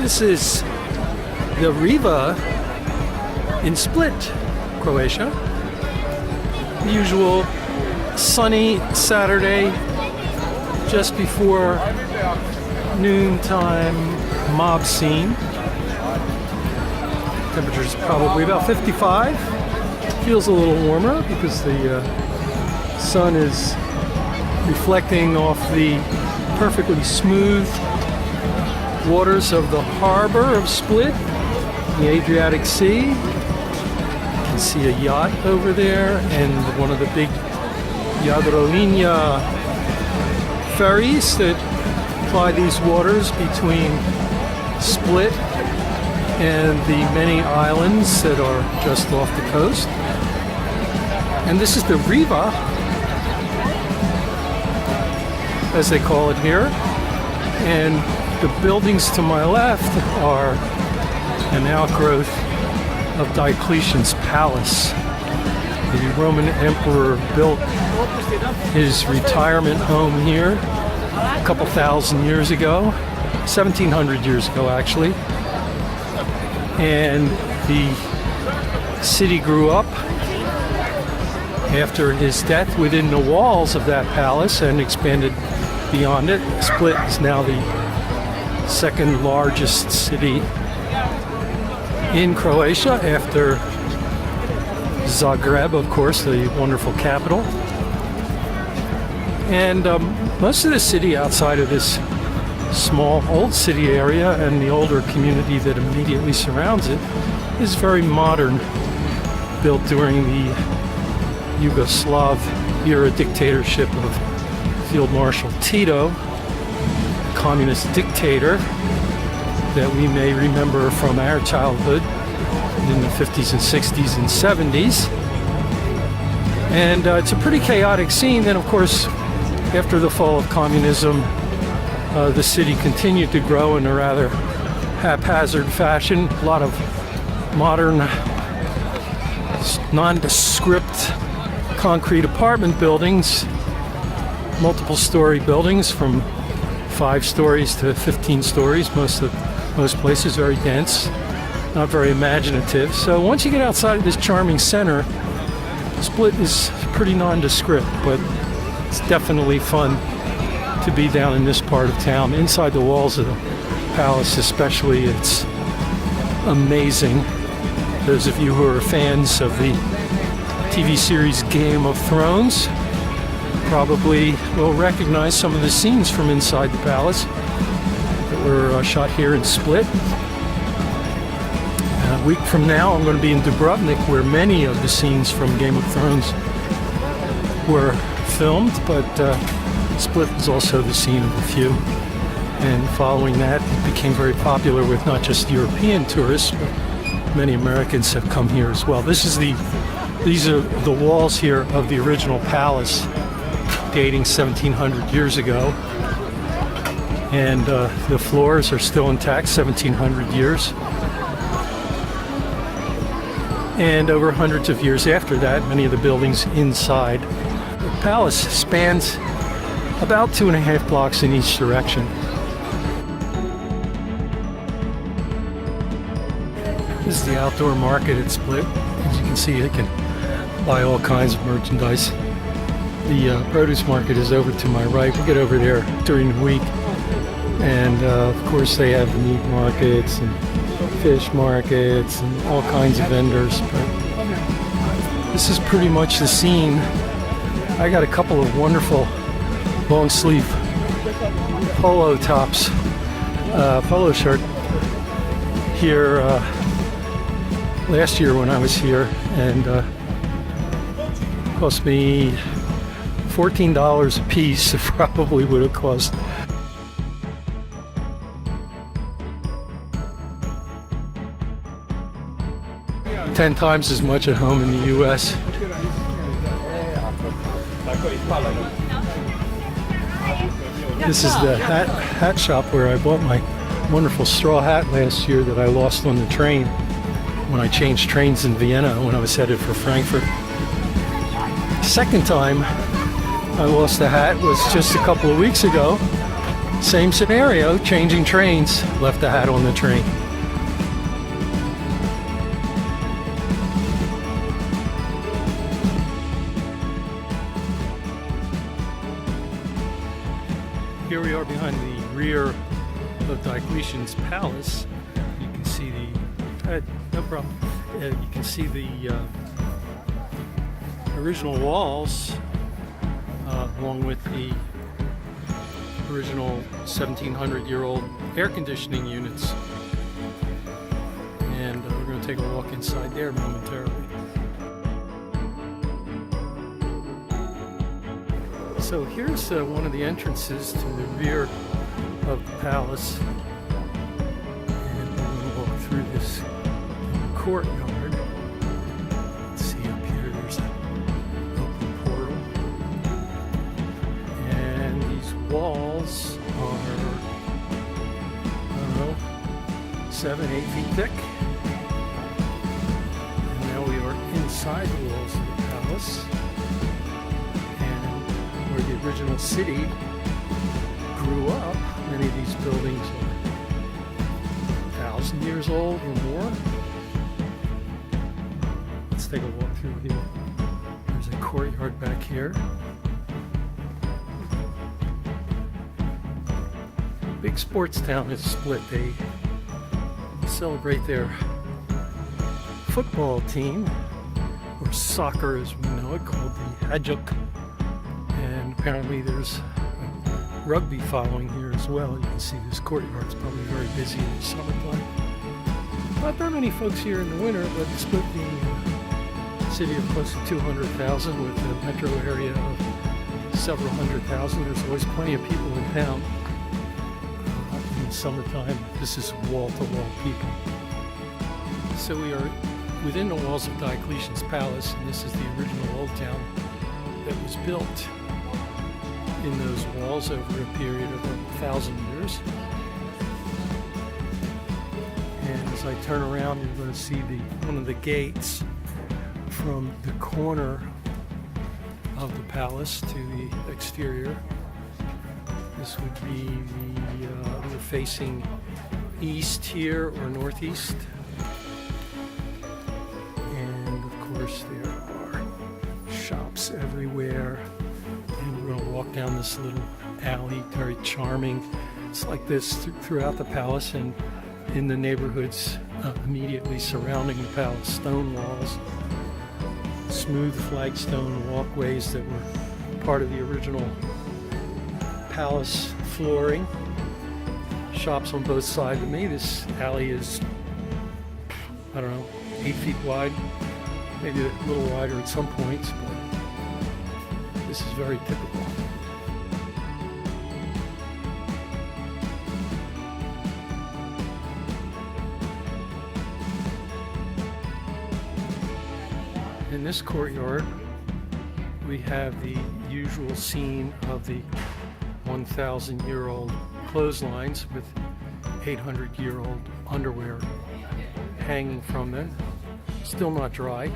This is the Riva in Split, Croatia. The usual sunny Saturday just before noontime mob scene. Temperature's probably about 55. Feels a little warmer because the sun is reflecting off the perfectly smooth waters of the harbor of Split, the Adriatic Sea. You can see a yacht over there and one of the big Jadrolinja ferries that ply these waters between Split and the many islands that are just off the coast. And this is the Riva, as they call it here. And the buildings to my left are an outgrowth of Diocletian's palace. The Roman emperor built his retirement home here a couple thousand years ago, 1700 years ago actually. And the city grew up after his death within the walls of that palace and expanded beyond it. Split is now the second largest city in Croatia after Zagreb, of course, the wonderful capital. And most of the city outside of this small old city area and the older community that immediately surrounds it is very modern, built during the Yugoslav era dictatorship of Field Marshal Tito, communist dictator that we may remember from our childhood in the 50s and 60s and 70s. And it's a pretty chaotic scene. Then, of course, after the fall of communism, the city continued to grow in a rather haphazard fashion. A lot of modern, nondescript concrete apartment buildings, multiple story buildings from 5 stories to 15 stories. Most places very dense, not very imaginative. So once you get outside of this charming center, Split is pretty nondescript, but it's definitely fun to be down in this part of town. Inside the walls of the palace especially, it's amazing. Those of you who are fans of the TV series Game of Thrones probably will recognize some of the scenes from inside the palace that were shot here in Split. A week from now I'm going to be in Dubrovnik, where many of the scenes from Game of Thrones were filmed, but Split was also the scene of a few. And following that, it became very popular with not just European tourists, but many Americans have come here as well. These are the walls here of the original palace, dating 1700 years ago. And the floors are still intact, 1700 years. And over hundreds of years after that, many of the buildings inside the palace spans about 2.5 blocks in each direction. This is the outdoor market at Split. As you can see, you can buy all kinds of merchandise. The produce market is over to my right. We get over there during the week. And of course they have meat markets and fish markets and all kinds of vendors. But this is pretty much the scene. I got a couple of wonderful long sleeve polo tops, polo shirt here last year when I was here, and cost me $14 a piece. It probably would have cost ten times as much at home in the U.S. This is the hat shop where I bought my wonderful straw hat last year that I lost on the train when I changed trains in Vienna when I was headed for Frankfurt. Second time I lost the hat was just a couple of weeks ago. Same scenario, changing trains. Left a hat on the train. Here we are behind the rear of Diocletian's palace. You can see the no problem. You can see the original walls, along with the original 1700-year-old air conditioning units. And we're going to take a walk inside there momentarily. So here's one of the entrances to the rear of the palace, and we're going to walk through this courtyard. Let's see up here, there's an open portal, and these walls are, I don't know, 7-8 feet thick. And now we are inside the walls of the palace, where the original city grew up. Many of these buildings are 1,000 years old or more. Let's take a walk through here. There's a courtyard back here. Big sports town is Split. They celebrate their football team, or soccer as we know it, called the Hajduk. And apparently there's a rugby following here as well. You can see this courtyard is probably very busy in the summertime. Not that many folks here in the winter, but Split being a city of close to 200,000 with a metro area of several hundred thousand, there's always plenty of people in town. In the summertime, this is wall-to-wall people. So we are within the walls of Diocletian's palace, and this is the original old town that was built in those walls over a period of 1,000 years. And as I turn around, you're going to see one of the gates from the corner of the palace to the exterior. This would be we're facing east here, or northeast. And of course there are shops everywhere. And we're going to walk down this little alley, very charming. It's like this throughout the palace and in the neighborhoods immediately surrounding the palace. Stone walls, smooth flagstone walkways that were part of the original palace flooring. Shops on both sides of me. This alley is, I don't know, 8 feet wide, maybe a little wider at some points, but this is very typical. In this courtyard, we have the usual scene of the 1,000-year-old clotheslines with 800-year-old underwear hanging from them, still not dry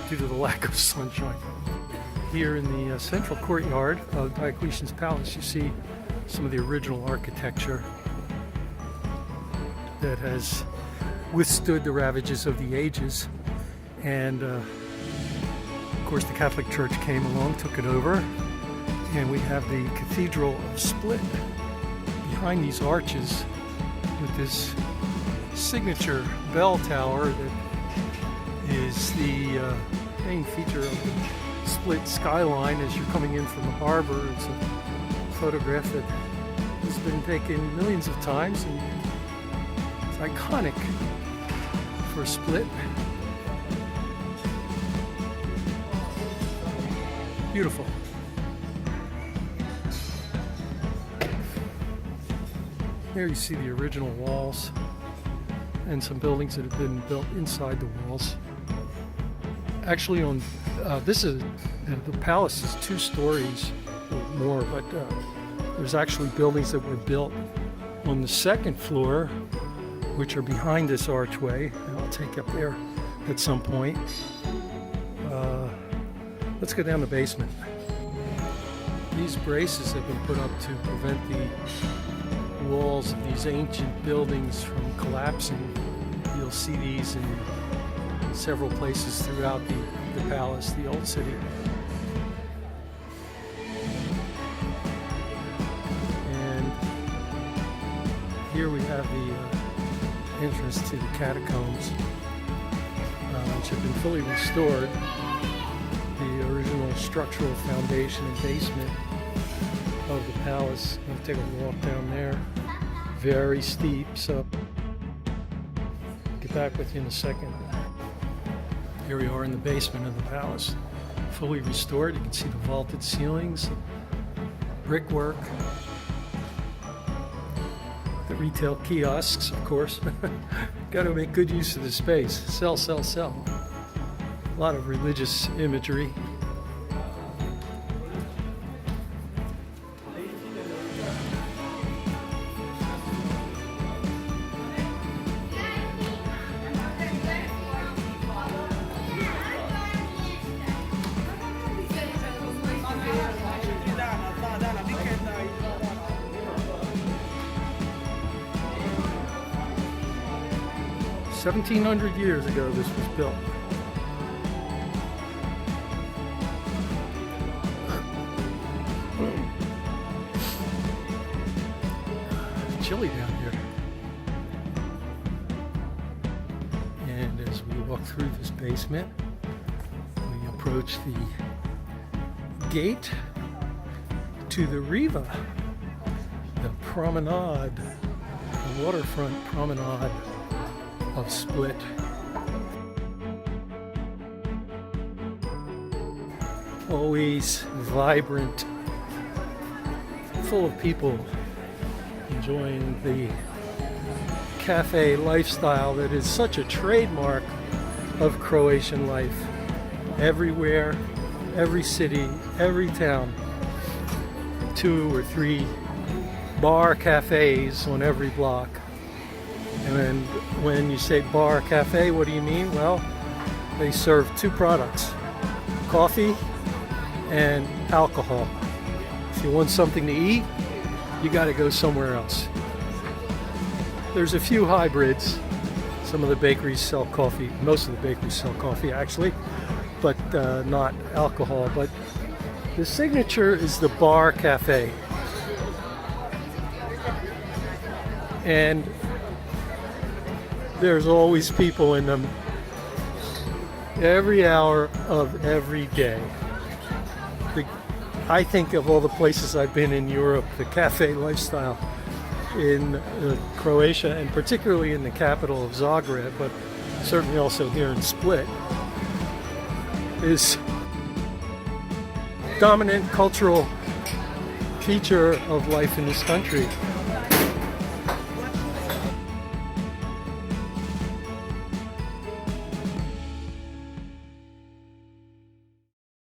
due to the lack of sunshine. Here in the central courtyard of Diocletian's palace, you see some of the original architecture that has withstood the ravages of the ages, and of course the Catholic Church came along, took it over, and we have the Cathedral of Split behind these arches with this signature bell tower that is the main feature of the Split skyline as you're coming in from the harbor. It's a photograph that has been taken millions of times, and it's iconic for Split. Beautiful. There you see the original walls and some buildings that have been built inside the walls. Actually, on the palace is 2 stories or more, but there's actually buildings that were built on the 2nd floor, which are behind this archway. And I'll take you up there at some point. Let's go down the basement. These braces have been put up to prevent the walls of these ancient buildings from collapsing. You'll see these in several places throughout the palace, the old city. And here we have the entrance to the catacombs, which have been fully restored. The original structural foundation and basement of the palace. I'm going to take a walk down there. Very steep, so I'll get back with you in a second. Here we are in the basement of the palace, fully restored. You can see the vaulted ceilings, brickwork, the retail kiosks, of course. Got to make good use of the space. Sell, sell, sell. A lot of religious imagery. – 1,700 years ago this was built. It's chilly down here. And as we walk through this basement, we approach the gate to the Riva, the promenade, the waterfront promenade of Split. Always vibrant, full of people enjoying the cafe lifestyle that is such a trademark of Croatian life. Everywhere, every city, every town, 2 or 3 bar cafes on every block. And when you say bar cafe, what do you mean? Well, they serve 2 products, coffee and alcohol. If you want something to eat, you got to go somewhere else. There's a few hybrids. Some of the bakeries sell coffee. Most of the bakeries sell coffee, actually, but not alcohol. But the signature is the bar cafe. And there's always people in them every hour of every day. I think of all the places I've been in Europe, the cafe lifestyle in Croatia, and particularly in the capital of Zagreb, but certainly also here in Split, is dominant cultural feature of life in this country.